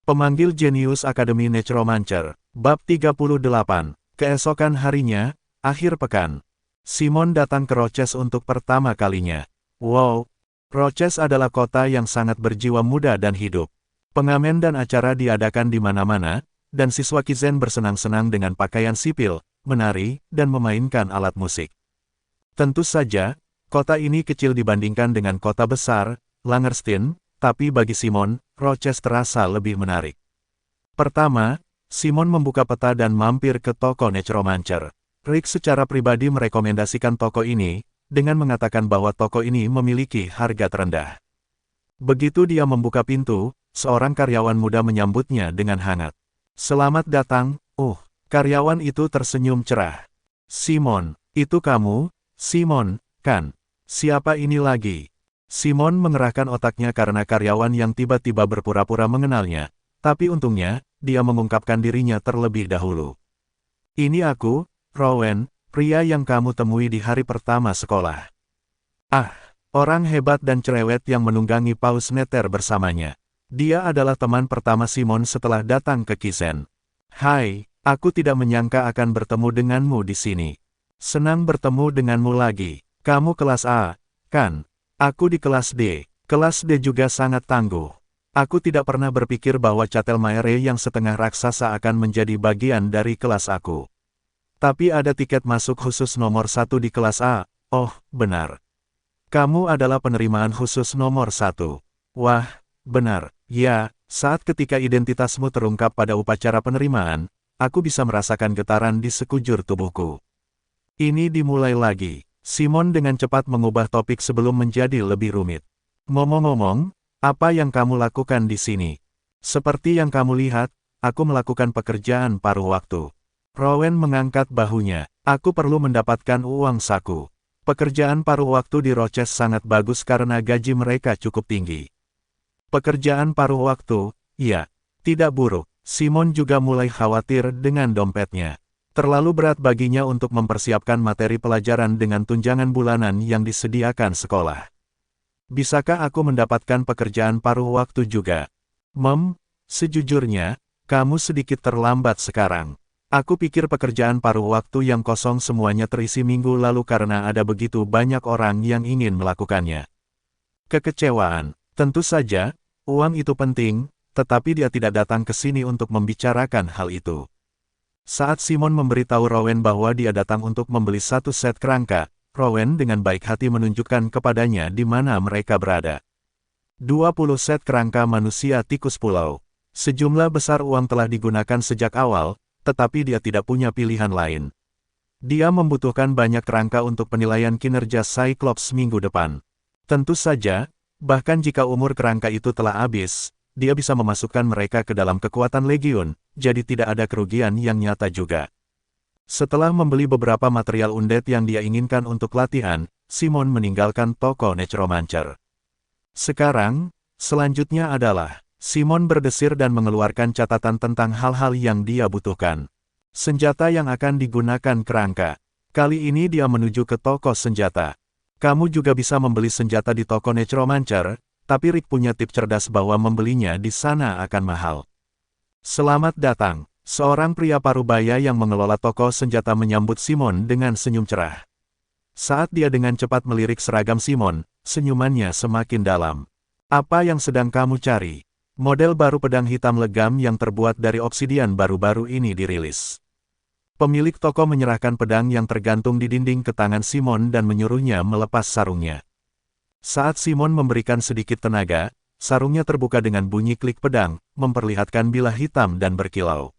Pemanggil Jenius Academy Necromancer, Bab 38, keesokan harinya, akhir pekan. Simon datang ke Roches untuk pertama kalinya. Wow, Roches adalah kota yang sangat berjiwa muda dan hidup. Pengamen dan acara diadakan di mana-mana, dan siswa Kizen bersenang-senang dengan pakaian sipil, menari, dan memainkan alat musik. Tentu saja, kota ini kecil dibandingkan dengan kota besar, Langerstein, tapi bagi Simon, Roches terasa lebih menarik. Pertama, Simon membuka peta dan mampir ke toko Necromancer. Rick secara pribadi merekomendasikan toko ini, dengan mengatakan bahwa toko ini memiliki harga terendah. Begitu dia membuka pintu, seorang karyawan muda menyambutnya dengan hangat. "Selamat datang, karyawan itu tersenyum cerah. "Simon, itu kamu, Simon, kan? Siapa ini lagi?" Simon mengerahkan otaknya karena karyawan yang tiba-tiba berpura-pura mengenalnya, tapi untungnya, dia mengungkapkan dirinya terlebih dahulu. "Ini aku, Rowan, pria yang kamu temui di hari pertama sekolah." Ah, orang hebat dan cerewet yang menunggangi Paus Nether bersamanya. Dia adalah teman pertama Simon setelah datang ke Kizen. "Hai, aku tidak menyangka akan bertemu denganmu di sini. Senang bertemu denganmu lagi. Kamu kelas A, kan? Aku di kelas D. Kelas D juga sangat tangguh. Aku tidak pernah berpikir bahwa Catelmaere yang setengah raksasa akan menjadi bagian dari kelas aku. Tapi ada tiket masuk khusus nomor 1 di kelas A. Oh, benar. Kamu adalah penerimaan khusus nomor 1. Wah, benar. Ya, saat ketika identitasmu terungkap pada upacara penerimaan, aku bisa merasakan getaran di sekujur tubuhku." Ini dimulai lagi. Simon dengan cepat mengubah topik sebelum menjadi lebih rumit. "Ngomong-ngomong, apa yang kamu lakukan di sini? Seperti yang kamu lihat, aku melakukan pekerjaan paruh waktu." Rowan mengangkat bahunya. "Aku perlu mendapatkan uang saku. Pekerjaan paruh waktu di Roches sangat bagus karena gaji mereka cukup tinggi." Pekerjaan paruh waktu, ya, tidak buruk. Simon juga mulai khawatir dengan dompetnya. Terlalu berat baginya untuk mempersiapkan materi pelajaran dengan tunjangan bulanan yang disediakan sekolah. "Bisakah aku mendapatkan pekerjaan paruh waktu juga?" Sejujurnya, kamu sedikit terlambat sekarang. Aku pikir pekerjaan paruh waktu yang kosong semuanya terisi minggu lalu karena ada begitu banyak orang yang ingin melakukannya." Kekecewaan. Tentu saja, uang itu penting, tetapi dia tidak datang ke sini untuk membicarakan hal itu. Saat Simon memberitahu Rowan bahwa dia datang untuk membeli satu set kerangka, Rowan dengan baik hati menunjukkan kepadanya di mana mereka berada. 20 set kerangka manusia tikus pulau. Sejumlah besar uang telah digunakan sejak awal, tetapi dia tidak punya pilihan lain. Dia membutuhkan banyak kerangka untuk penilaian kinerja Cyclops minggu depan. Tentu saja, bahkan jika umur kerangka itu telah habis, dia bisa memasukkan mereka ke dalam kekuatan Legion, jadi tidak ada kerugian yang nyata juga. Setelah membeli beberapa material undead yang dia inginkan untuk latihan, Simon meninggalkan toko Necromancer. Sekarang, selanjutnya adalah, Simon berdesir dan mengeluarkan catatan tentang hal-hal yang dia butuhkan. Senjata yang akan digunakan kerangka. Kali ini dia menuju ke toko senjata. Kamu juga bisa membeli senjata di toko Necromancer, tapi Rick punya tip cerdas bahwa membelinya di sana akan mahal. "Selamat datang." Seorang pria parubaya yang mengelola toko senjata menyambut Simon dengan senyum cerah. Saat dia dengan cepat melirik seragam Simon, senyumannya semakin dalam. "Apa yang sedang kamu cari?" Model baru pedang hitam legam yang terbuat dari obsidian baru-baru ini dirilis. Pemilik toko menyerahkan pedang yang tergantung di dinding ke tangan Simon dan menyuruhnya melepas sarungnya. Saat Simon memberikan sedikit tenaga, sarungnya terbuka dengan bunyi klik pedang, memperlihatkan bilah hitam dan berkilau.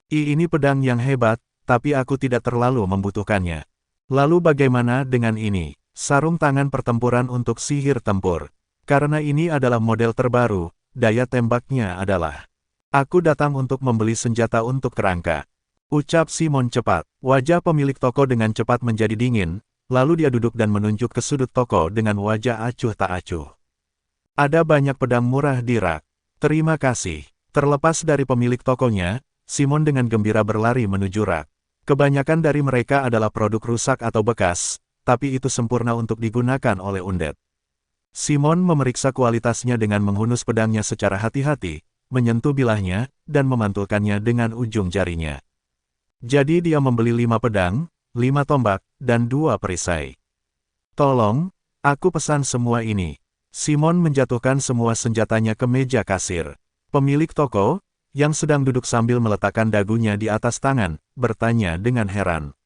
Ini pedang yang hebat, tapi aku tidak terlalu membutuhkannya." "Lalu bagaimana dengan ini?" "Sarung tangan pertempuran untuk sihir tempur. Karena ini adalah model terbaru, daya tembaknya adalah." "Aku datang untuk membeli senjata untuk kerangka," ucap Simon cepat. Wajah pemilik toko dengan cepat menjadi dingin, lalu dia duduk dan menunjuk ke sudut toko dengan wajah acuh tak acuh. "Ada banyak pedang murah di rak. Terima kasih." Terlepas dari pemilik tokonya, Simon dengan gembira berlari menuju rak. Kebanyakan dari mereka adalah produk rusak atau bekas, tapi itu sempurna untuk digunakan oleh undead. Simon memeriksa kualitasnya dengan menghunus pedangnya secara hati-hati, menyentuh bilahnya, dan memantulkannya dengan ujung jarinya. Jadi dia membeli 5 pedang, 5 tombak, dan 2 perisai. Tolong, aku pesan semua ini. Simon menjatuhkan semua senjatanya ke meja kasir. Pemilik toko, yang sedang duduk sambil meletakkan dagunya di atas tangan, bertanya dengan heran.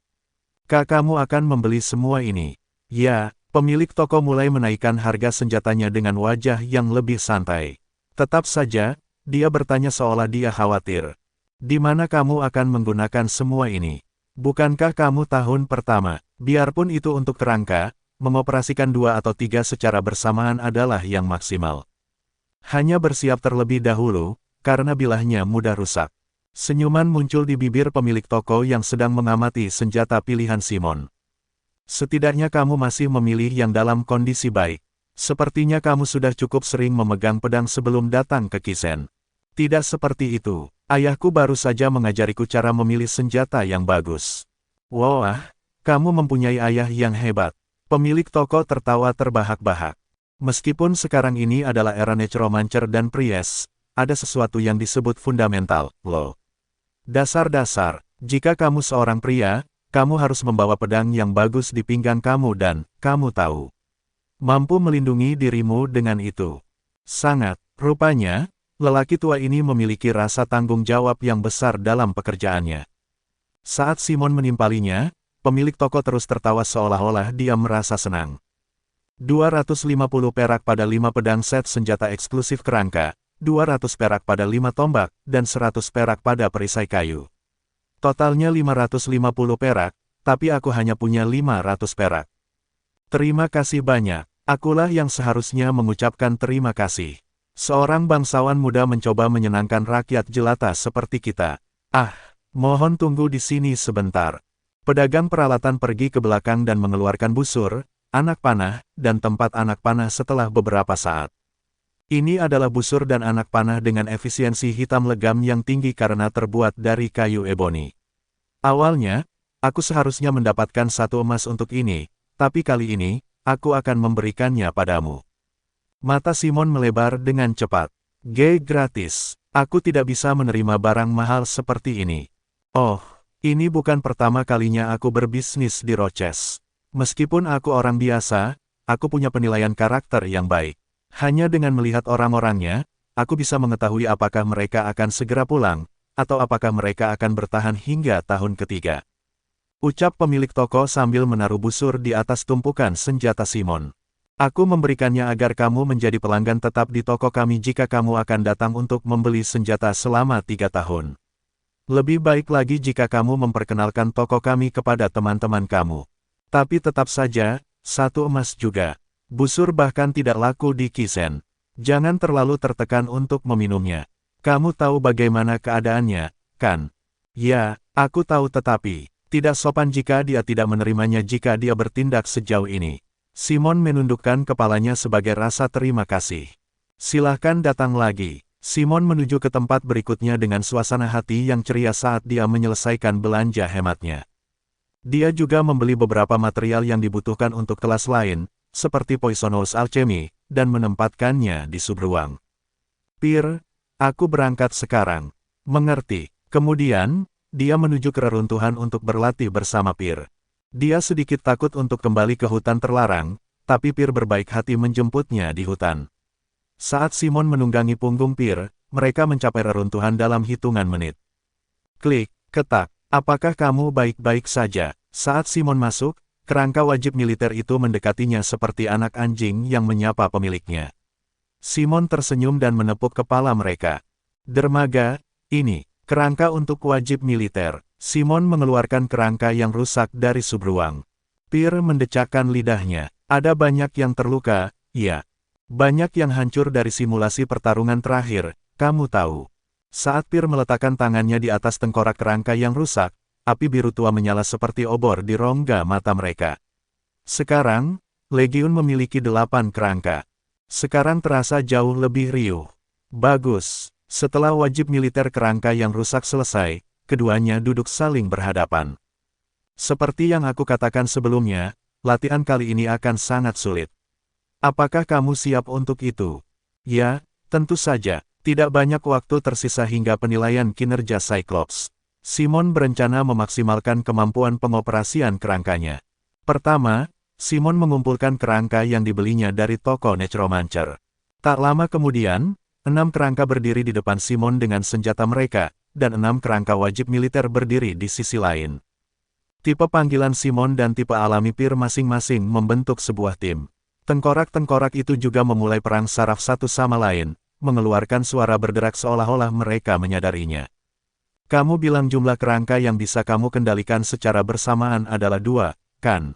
Kak, kamu akan membeli semua ini? Ya, pemilik toko mulai menaikkan harga senjatanya dengan wajah yang lebih santai. Tetap saja, dia bertanya seolah dia khawatir. Di mana kamu akan menggunakan semua ini? Bukankah kamu tahun pertama? Biarpun itu untuk kerangka, mengoperasikan 2 atau 3 secara bersamaan adalah yang maksimal. Hanya bersiap terlebih dahulu, karena bilahnya mudah rusak. Senyuman muncul di bibir pemilik toko yang sedang mengamati senjata pilihan Simon. Setidaknya kamu masih memilih yang dalam kondisi baik. Sepertinya kamu sudah cukup sering memegang pedang sebelum datang ke Kisen. Tidak seperti itu. Ayahku baru saja mengajariku cara memilih senjata yang bagus. Wah, kamu mempunyai ayah yang hebat. Pemilik toko tertawa terbahak-bahak. Meskipun sekarang ini adalah era Necromancer dan Priest, ada sesuatu yang disebut fundamental, loh. Dasar-dasar, jika kamu seorang pria, kamu harus membawa pedang yang bagus di pinggang kamu dan, kamu tahu, mampu melindungi dirimu dengan itu. Sangat, rupanya, lelaki tua ini memiliki rasa tanggung jawab yang besar dalam pekerjaannya. Saat Simon menimpalinya, pemilik toko terus tertawa seolah-olah dia merasa senang. 250 perak pada 5 pedang set senjata eksklusif kerangka, 200 perak pada 5 tombak, dan 100 perak pada perisai kayu. Totalnya 550 perak, tapi aku hanya punya 500 perak. Terima kasih banyak, akulah yang seharusnya mengucapkan terima kasih. Seorang bangsawan muda mencoba menyenangkan rakyat jelata seperti kita. Ah, mohon tunggu di sini sebentar. Pedagang peralatan pergi ke belakang dan mengeluarkan busur, anak panah, dan tempat anak panah setelah beberapa saat. Ini adalah busur dan anak panah dengan efisiensi hitam legam yang tinggi karena terbuat dari kayu eboni. Awalnya, aku seharusnya mendapatkan 1 emas untuk ini, tapi kali ini, aku akan memberikannya padamu. Mata Simon melebar dengan cepat. Gratis. Aku tidak bisa menerima barang mahal seperti ini. Oh, ini bukan pertama kalinya aku berbisnis di Roches. Meskipun aku orang biasa, aku punya penilaian karakter yang baik. Hanya dengan melihat orang-orangnya, aku bisa mengetahui apakah mereka akan segera pulang, atau apakah mereka akan bertahan hingga tahun ketiga. Ucap pemilik toko sambil menaruh busur di atas tumpukan senjata Simon. Aku memberikannya agar kamu menjadi pelanggan tetap di toko kami jika kamu akan datang untuk membeli senjata selama 3 tahun. Lebih baik lagi jika kamu memperkenalkan toko kami kepada teman-teman kamu. Tapi tetap saja, 1 emas juga. Busur bahkan tidak laku di Kisen. Jangan terlalu tertekan untuk meminumnya. Kamu tahu bagaimana keadaannya, kan? Ya, aku tahu tetapi, tidak sopan jika dia tidak menerimanya jika dia bertindak sejauh ini. Simon menundukkan kepalanya sebagai rasa terima kasih. Silahkan datang lagi. Simon menuju ke tempat berikutnya dengan suasana hati yang ceria saat dia menyelesaikan belanja hematnya. Dia juga membeli beberapa material yang dibutuhkan untuk kelas lain, seperti Poisonous Alchemy, dan menempatkannya di subruang. Pir, aku berangkat sekarang. Mengerti. Kemudian, dia menuju ke reruntuhan untuk berlatih bersama Pir. Dia sedikit takut untuk kembali ke hutan terlarang, tapi Pir berbaik hati menjemputnya di hutan. Saat Simon menunggangi punggung Pir, mereka mencapai reruntuhan dalam hitungan menit. Klik, ketak, apakah kamu baik-baik saja? Saat Simon masuk, kerangka wajib militer itu mendekatinya seperti anak anjing yang menyapa pemiliknya. Simon tersenyum dan menepuk kepala mereka. Dermaga, ini, kerangka untuk wajib militer. Simon mengeluarkan kerangka yang rusak dari subruang. Pir mendecakkan lidahnya. Ada banyak yang terluka, ya. Banyak yang hancur dari simulasi pertarungan terakhir, kamu tahu. Saat Pir meletakkan tangannya di atas tengkorak kerangka yang rusak, api biru tua menyala seperti obor di rongga mata mereka. Sekarang, Legiun memiliki 8 kerangka. Sekarang terasa jauh lebih riuh. Bagus. Setelah wajib militer kerangka yang rusak selesai, keduanya duduk saling berhadapan. Seperti yang aku katakan sebelumnya, latihan kali ini akan sangat sulit. Apakah kamu siap untuk itu? Ya, tentu saja. Tidak banyak waktu tersisa hingga penilaian kinerja Cyclops. Simon berencana memaksimalkan kemampuan pengoperasian kerangkanya. Pertama, Simon mengumpulkan kerangka yang dibelinya dari toko Necromancer. Tak lama kemudian, 6 kerangka berdiri di depan Simon dengan senjata mereka, dan 6 kerangka wajib militer berdiri di sisi lain. Tipe panggilan Simon dan tipe alami Pyr masing-masing membentuk sebuah tim. Tengkorak-tengkorak itu juga memulai perang saraf satu sama lain, mengeluarkan suara berderak seolah-olah mereka menyadarinya. Kamu bilang jumlah kerangka yang bisa kamu kendalikan secara bersamaan adalah 2, kan?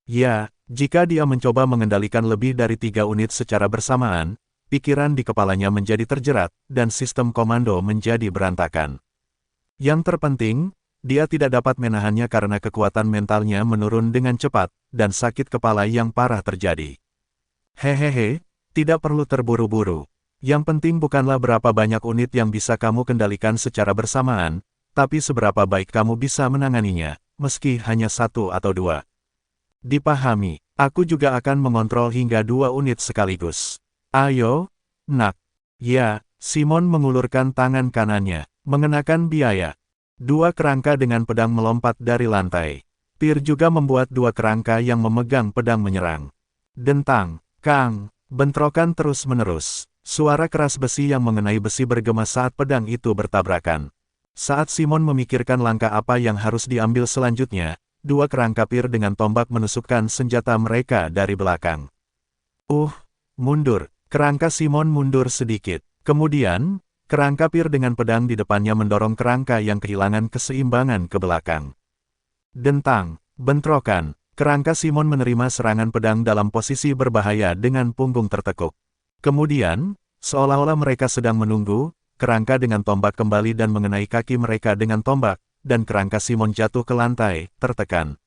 Ya, jika dia mencoba mengendalikan lebih dari 3 unit secara bersamaan, pikiran di kepalanya menjadi terjerat, dan sistem komando menjadi berantakan. Yang terpenting, dia tidak dapat menahannya karena kekuatan mentalnya menurun dengan cepat, dan sakit kepala yang parah terjadi. Hehehe, tidak perlu terburu-buru. Yang penting bukanlah berapa banyak unit yang bisa kamu kendalikan secara bersamaan, tapi seberapa baik kamu bisa menanganinya, meski hanya 1 atau 2. Dipahami, aku juga akan mengontrol hingga 2 unit sekaligus. Ayo, nak. Ya, Simon mengulurkan tangan kanannya, mengenakan biaya. 2 kerangka dengan pedang melompat dari lantai. Pyr juga membuat 2 kerangka yang memegang pedang menyerang. Dentang, kang, bentrokan terus-menerus. Suara keras besi yang mengenai besi bergema saat pedang itu bertabrakan. Saat Simon memikirkan langkah apa yang harus diambil selanjutnya, 2 kerangka Pyr dengan tombak menusukkan senjata mereka dari belakang. Mundur. Kerangka Simon mundur sedikit. Kemudian, kerangka Pyr dengan pedang di depannya mendorong kerangka yang kehilangan keseimbangan ke belakang. Dentang, bentrokan. Kerangka Simon menerima serangan pedang dalam posisi berbahaya dengan punggung tertekuk. Kemudian, seolah-olah mereka sedang menunggu, kerangka dengan tombak kembali dan mengenai kaki mereka dengan tombak, dan kerangka Simon jatuh ke lantai, tertekan.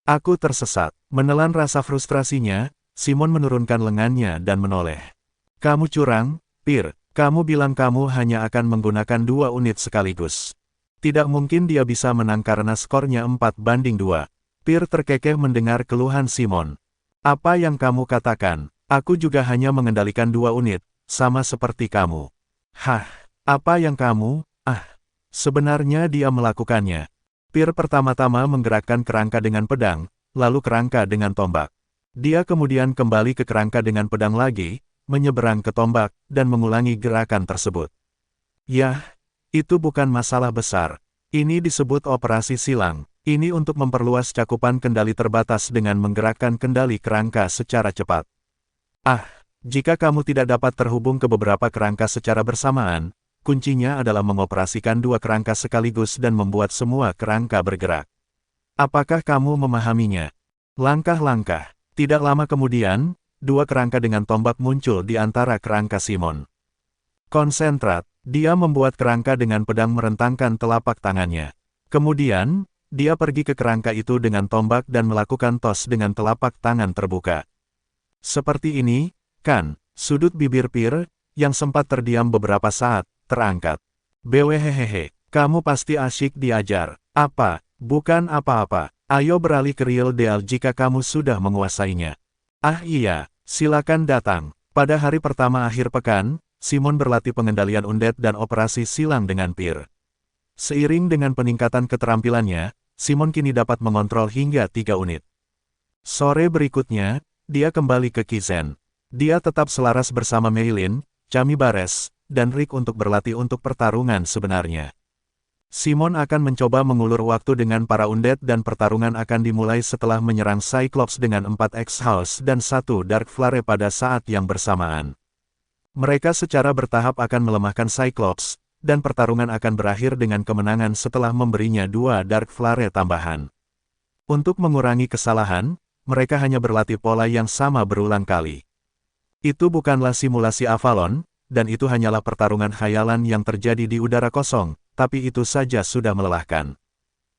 Aku tersesat. Menelan rasa frustrasinya, Simon menurunkan lengannya dan menoleh. Kamu curang, Pyr. Kamu bilang kamu hanya akan menggunakan 2 unit sekaligus. Tidak mungkin dia bisa menang karena skornya 4-2. Pyr terkekeh mendengar keluhan Simon. Apa yang kamu katakan? Aku juga hanya mengendalikan 2 unit, sama seperti kamu. Hah, apa yang kamu? Sebenarnya dia melakukannya. Pyr pertama-tama menggerakkan kerangka dengan pedang, lalu kerangka dengan tombak. Dia kemudian kembali ke kerangka dengan pedang lagi, menyeberang ke tombak, dan mengulangi gerakan tersebut. Yah, itu bukan masalah besar. Ini disebut operasi silang. Ini untuk memperluas cakupan kendali terbatas dengan menggerakkan kendali kerangka secara cepat. Jika kamu tidak dapat terhubung ke beberapa kerangka secara bersamaan, kuncinya adalah mengoperasikan 2 kerangka sekaligus dan membuat semua kerangka bergerak. Apakah kamu memahaminya? Langkah-langkah. Tidak lama kemudian, 2 kerangka dengan tombak muncul di antara kerangka Simon. Konsentrat, dia membuat kerangka dengan pedang merentangkan telapak tangannya. Kemudian, dia pergi ke kerangka itu dengan tombak dan melakukan tos dengan telapak tangan terbuka. Seperti ini, kan, sudut bibir Pyr, yang sempat terdiam beberapa saat, terangkat. Bwehehehe, kamu pasti asyik diajar. Apa? Bukan apa-apa. Ayo beralih ke Real Deal jika kamu sudah menguasainya. Iya, silakan datang. Pada hari pertama akhir pekan, Simon berlatih pengendalian undead dan operasi silang dengan Pyr. Seiring dengan peningkatan keterampilannya, Simon kini dapat mengontrol hingga 3 unit. Sore berikutnya, dia kembali ke Kizen. Dia tetap selaras bersama Meilin, Chami Bares, dan Rick untuk berlatih untuk pertarungan sebenarnya. Simon akan mencoba mengulur waktu dengan para undead dan pertarungan akan dimulai setelah menyerang Cyclops dengan 4 X-House dan 1 Dark Flare pada saat yang bersamaan. Mereka secara bertahap akan melemahkan Cyclops, dan pertarungan akan berakhir dengan kemenangan setelah memberinya 2 Dark Flare tambahan. Untuk mengurangi kesalahan, mereka hanya berlatih pola yang sama berulang kali. Itu bukanlah simulasi Avalon, dan itu hanyalah pertarungan khayalan yang terjadi di udara kosong, tapi itu saja sudah melelahkan.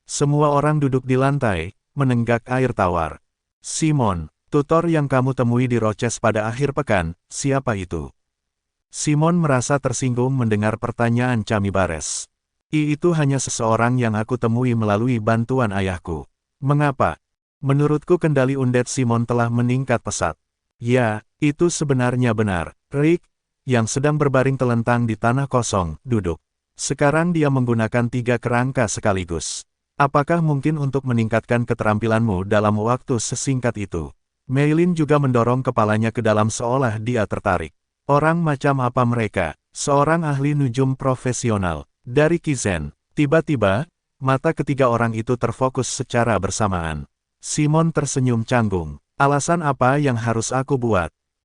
Semua orang duduk di lantai, menenggak air tawar. Simon, tutor yang kamu temui di Roches pada akhir pekan, siapa itu? Simon merasa tersinggung mendengar pertanyaan Chami Bares. Itu hanya seseorang yang aku temui melalui bantuan ayahku. Mengapa? Menurutku kendali undead Simon telah meningkat pesat. Ya, itu sebenarnya benar, Rick. yang sedang berbaring telentang di tanah kosong, duduk. Sekarang dia menggunakan 3 kerangka sekaligus. Apakah mungkin untuk meningkatkan keterampilanmu dalam waktu sesingkat itu? Mei Lin juga mendorong kepalanya ke dalam seolah dia tertarik. Orang macam apa mereka? Seorang ahli nujum profesional. Dari Kizen. Tiba-tiba, mata ketiga orang itu terfokus secara bersamaan. Simon tersenyum canggung. Alasan apa yang harus aku buat?